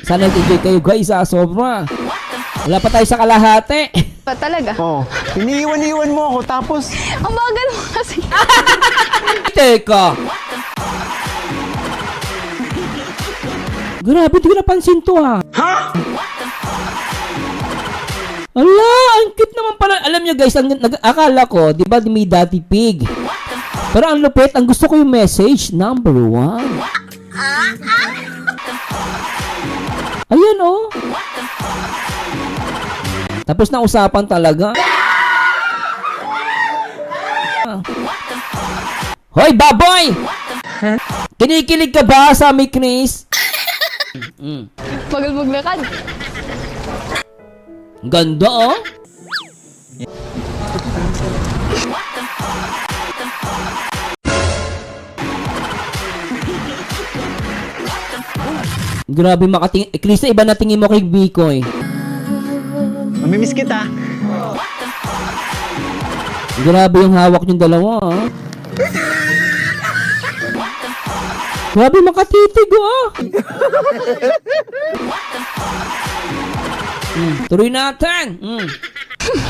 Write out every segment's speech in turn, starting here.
Sana nag-enjoy kayo guys sobra. Wala pa tayo sa kalahati. Pa talaga? Oh, iniiwan-iwan mo ako tapos Ang bagal mo kasi. Teka. Grabe, di ko napansin to ha. Ha? Ala, ang cute naman pala. Alam nyo guys, akala ko, di ba may Daddy Pig. Pero ang lupit, ang gusto ko yung message, number 1. Ayan oh. Tapos na usapan talaga. Hoy, baboy! Kinikilig ka ba sa may Chris? Bagal maglakad. Ganda oh. Grabe makating... Chris, iba na tingin mo kay Bikoy. mamimiss kita. Grabe yung hawak yung dalawa ah. Grabe makatitig oh. Tuloy natin.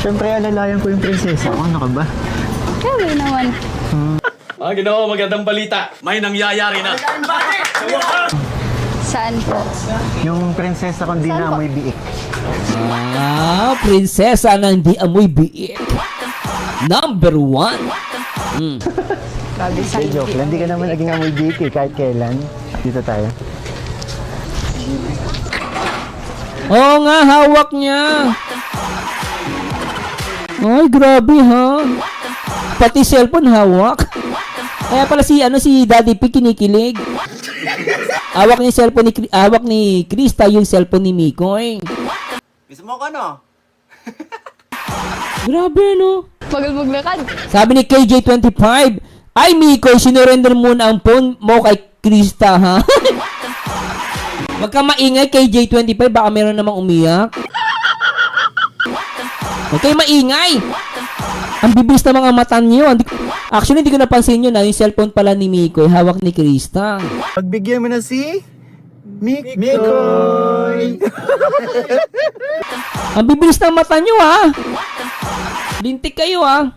Siyempre, alalayan ko yung prinsesa. Ano ka ba? Grabe naman. Ginoo, magandang balita. May nangyayari na. Saan po? Yung prinsesa kung di na amoy biik. Prinsesa na hindi amoy biik. Number 1. Grabe sa Hey, joke lang. Hindi ka naman naging amoy biik eh. Kahit kailan. Dito tayo. Oo nga, hawak niya. Ay, grabe ha. Pati cellphone hawak. Kaya pala si Daddy P kinikilig. Hawak ni cellphone ni Krista yung cellphone ni Mikoy. Gusto mo ko, no? Grabe no. Bagal maglakad. Sabi ni KJ25, ay Mikoy, sinurrender muna ang phone mo kay Krista ha. Huwag ka maingay KJ25, baka meron namang umiyak. Huwag kayo maingay. Ang bibilis na mga mata niyo. Actually, hindi ko napansin yun na yung cellphone pala ni Mikoy, hawak ni Krista. Pagbigyan mo na si... Mikoy! Ang bibilis ng mata niyo ha. Lintik kayo ha.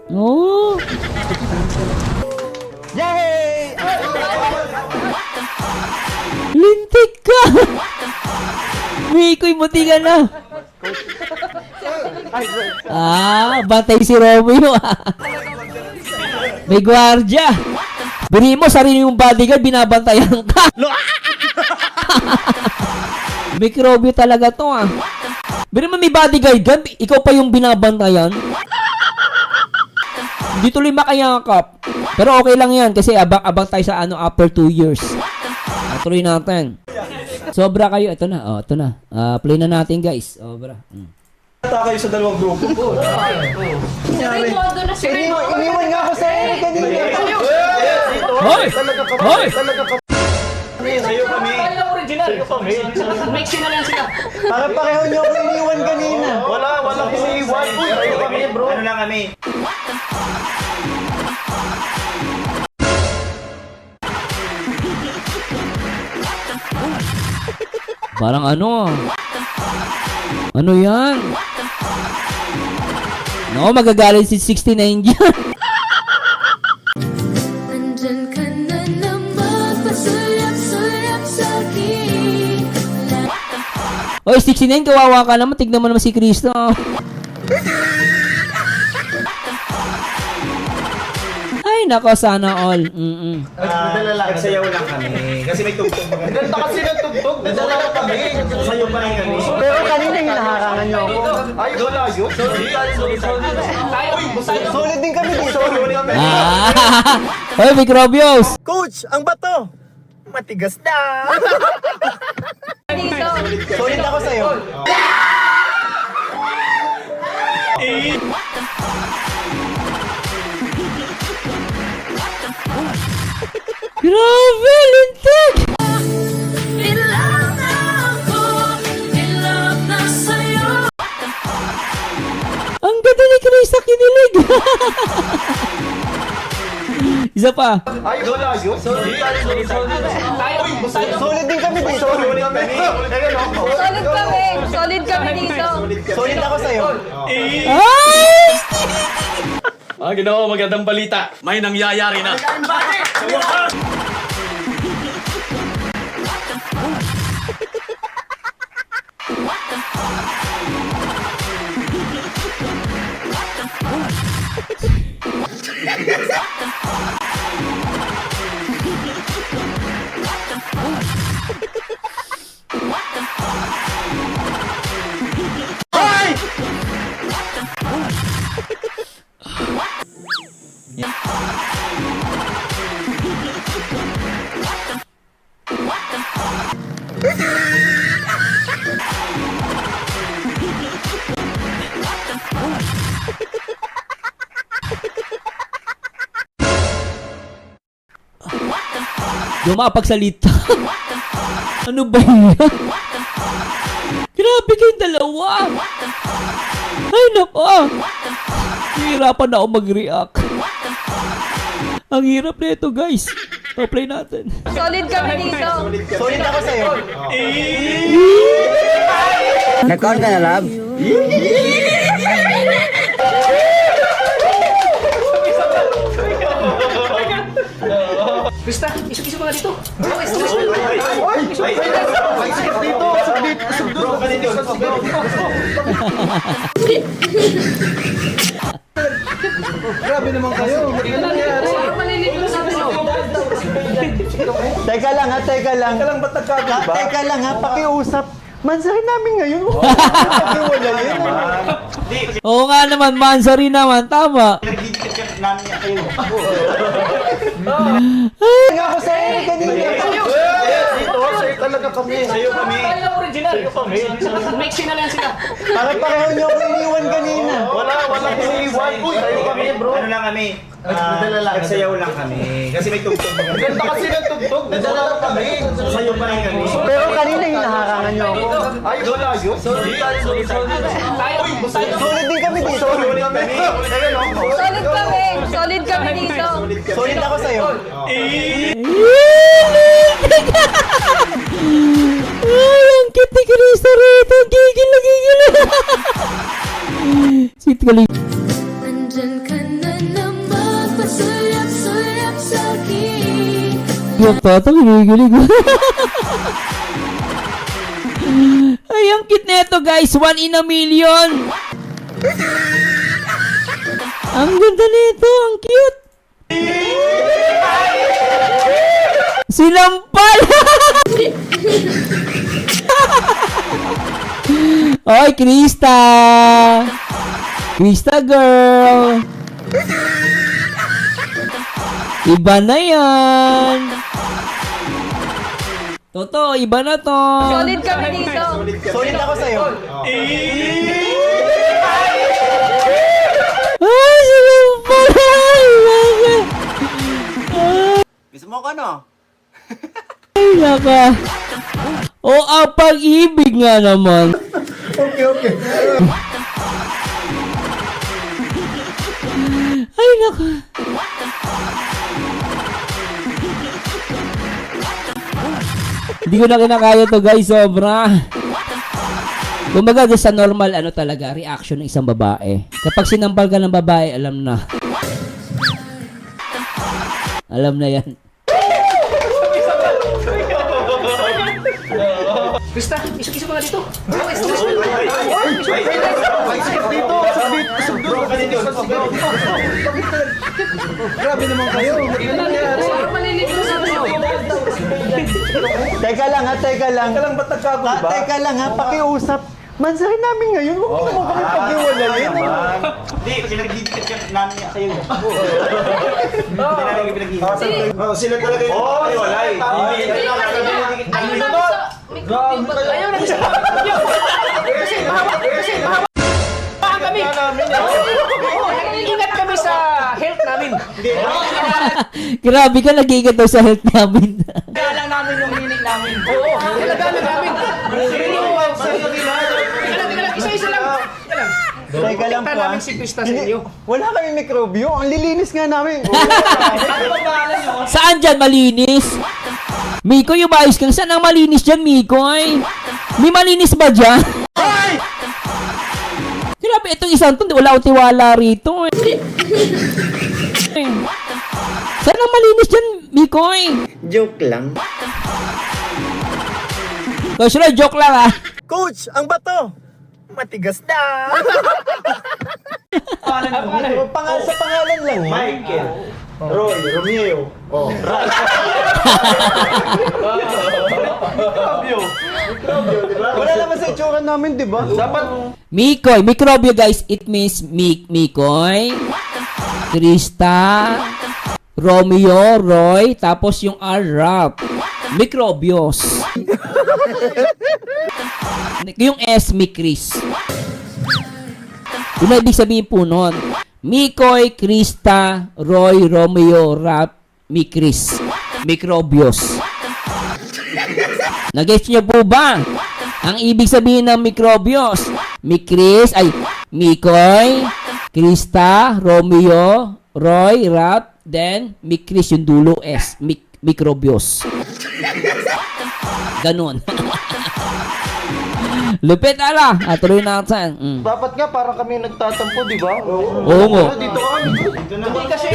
Oh. Yay! Lintik ka. Mikoy, buti ka na. Bantay si Romeo. May gwardya. Bini mo, sarili yung bodyguard, binabantayan ka. May Romeo talaga to Bini mo, may bodyguard ka, ikaw pa yung binabantayan. Hindi tuloy makayakap. Pero okay lang yan, kasi abang tayo sa after 2 years. Tuloy natin. Sobra kayo. Ito na. Ito na. Play na natin, guys. Sobra. Ata kayo sa dalawang grupo po. Iniwan nga ako sa iyo kanina. Hoy! Hoy! Sa'yo kami. Mixin na lang sila. Para pareho niyo ako iniwan kanina. Wala iniwan. Sa'yo kami, bro. Ano lang kami? Parang ano? Ano yan? No, magagalit si 69 dyan. Andyan ka na naman, pasulap-sulap sa'kin. Oy, 69, kawawa ka naman. Tignan mo naman si Cristo. Ay, nako, sana all. Nagsayaw lang kami. Kasi may tugtog. Ganda kasi ng tugtog. Nadala lang kami. Sayaw pa rin kami. Pero kanina hinaharangan niyo ako. Ay, wala yun. Solid din kami dito. Hoy, Microbios. Coach, ang bato. Matigas na. Solid ako sa'yo. Grabe, lintik. In love na ako, in love na sa'yo. Ang ganda ni Krista kinilig. Isa pa. Ay, wala yun. Solid din kami dito. Solid kami. Solid kami dito. Solid ako sa'yo. Ay! Ginawa, magandang balita. May nangyayari na. Di ako makapagsalita. Ano ba yan? Grabe kayong dalawa. Ay, nako. Hirapan na ako mag-react. Ang hirap na ito, guys. Play natin. Solid kami dito. Solid ako sa'yo. Nag-on ka na, love? Krista, isok-isok ka dito. Ay, sakit dito. Sakit dito. Grabe naman kayo. Teka lang ha, teka lang. Teka lang, ba't nagkagawa? Teka lang ha, pakiusap. Mansahin namin ngayon. Pag-iwala yun. Oo nga naman, Mansari naman. Tama. Nga ako sa'yo kanina. Dito, sa'yo talaga kami. Sa'yo kami. Para pareho niyo ako iniwan kanina. Wala iniwan. Sa'yo kami, bro. Ano lang kami? Nagsayaw lang kami. Kasi may tugtog. Ganda kasi ng tugtog. Nadala lang kami. Sayaw pa rin kami. Pero kanina hinaharangan niyo ako. Ay, wala yun. Solid din kami dito. Solid kami. Solid kami dito. Solid ako sa'yo. Ay, ang cute ni Krista rito. Gigil na gigil. Sweet ka lang. Nandyan ka na naman, pasulap-sulap sa'kin. Yung tata, ginigilig. Ay, ang cute na ito, guys. 1 in a million. Ang ganda nito. Ang cute. Sinampal. Oy, Krista. Krista girl. Iba na yan. Toto, iba na to. Solid kami dito. Solid ako sa'yo. Ay, sinampal. Gusto mo ko ano? Ay, naka. O, ang pag-ibig nga naman. Okay. Ay, naka. Hindi ko na kinakaya to, guys. Sobra. Kumbaga, sa normal, ano talaga, reaction ng isang babae. Kapag sinampal ka ng babae, alam na. Alam na yan. Krista, isok-isok ka dito. Ay, sakit dito. Sakit dito. Grabe naman kayo. Teka lang ha, teka lang. Teka lang, ba't nagkagawa? Teka lang ha, pakiusap. Mansahin namin ngayon. Huwag mo kami pag-iwala yun. Hindi, pinag-higit namin niya kayo. Hindi namin pinag-higit. Sila talaga yung pag-iwalay. Ayun na sa... Ayun na sa... Kami! Ingat kami sa health namin. Grabe ka, nag-iingat daw sa health namin. Kaya lang namin yung minig namin. Oo, kailangan namin. Isa-isa lang. Teka lang po, namin si Krista sa Hindi, inyo. wala kami mikrobyo. Ang lilinis nga namin. Ano ba pangalan nyo? Saan dyan malinis? Miko, yung ayos kang saan ang malinis dyan, Miko? Ay, may malinis ba dyan? Grabe, itong isang to, wala akong tiwala rito. Saan ang malinis dyan, Miko? Joke lang. Coach Roy, joke lang ah. Coach, ang bato! Matigas na! Sa pangalan lang. Michael. Roy, Romeo. Oh. Wala naman sa itsura namin, di ba? Dapat Mikoy, mikrobyo guys, it means Mikoy, Krista, Romeo, Roy, tapos yung R-Rap. Mikrobios. Yung S, Mikris. Yun ang ibig sabihin po nun. Mikoy, Krista, Roy, Romeo, Rap, Mikris. Mikrobios. Nag-gets nyo po ba? Ang ibig sabihin ng mikrobios, Mikris, ay, Mikoy, Krista, Romeo, Roy, Rap, then, Mikris yung dulo S, mikrobios. Ganon. Lupit ala. Tuloy natin. Dapat nga para kami nagtatampo, di ba? Oo nga. Dito kami. Hindi kasi,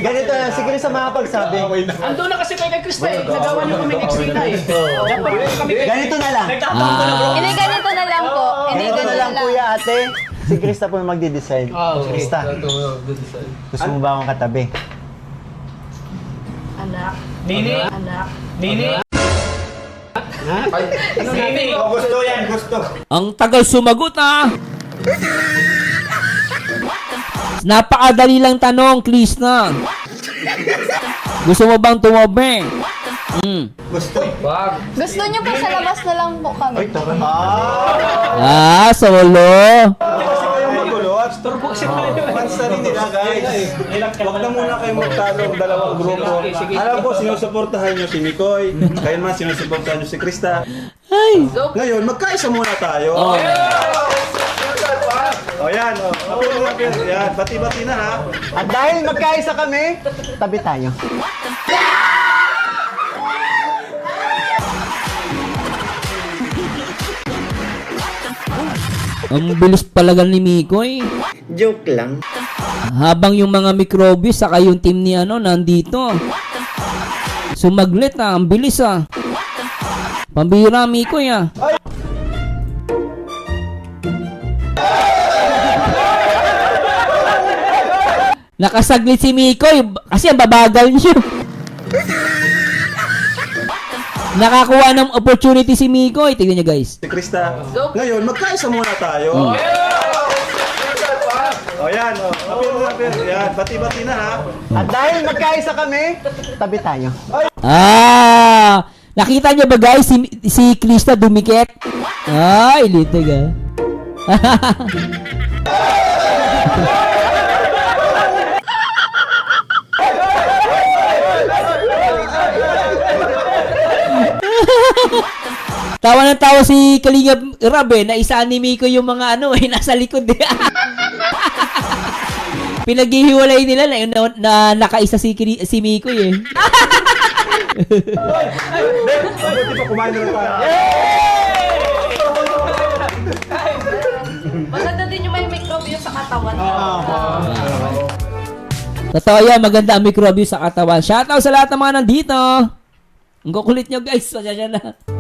Ganito na, sige sa mga pagsabi. ando na kasi kay Krista eh. Nagawa niyo kami Krista eh. Dapat kami kay Ganito na lang. Nagtatampo na bro. Hindi, ganito na lang po. Hindi, Ganito na ganito lang, kuya, ate. Si Krista po yung magdi-design. Krista, gusto mo ba akong katabi? Anak. Nini. Anak. Nini. Ano Nini? gusto yan, gusto. Ang tagal sumagot ah. Napakadali lang tanong, Chris na. Gusto mo bang tumabi? Gusto. Gusto niyo po sa labas na lang po kami. Solo. Kasi kayong magulo at Turbo kasi tayo. pansarin nila guys. Huwag na muna kayo magtalong dalawang grupo. Alam ko, sinusuportahan nyo si Mikoy. Kayo naman, sinusuportahan nyo si Krista. Ay. Ngayon, magkaisa muna tayo. Oh. O yan, o. Yan, bati-bati na ha. At dahil magkaisa kami, tabi tayo. Ang bilis palagal ni Mikoy. Joke lang. Habang yung mga mikrobis saka yung team ni nandito. Sumaglit ang bilis Pambira Mikoy Nakasaglit si Mikoy kasi ang babagal niyo. Nakakuha ng opportunity si Mikoy. Tingnan niyo guys. Si Krista. Ngayon, magkaisa muna tayo. O yan, o. Yan, bati-bati na ha. At dahil magkaisa kami, tabi tayo. Nakita niyo ba guys si Krista dumikit? Ay, litig Tawa ng tawa si Kalingap Rab na isa-anime ko yung mga nasa likod Pinaghihiwalay nila na nakaisa si Miko Mabuti pa kumain na tayo. Maganda din yung may microbio sa katawan. Totoo yan, maganda ang mikrobyo sa katawan. Shoutout sa lahat ng mga nandito. Ang kukulit nyo guys, pasensya na.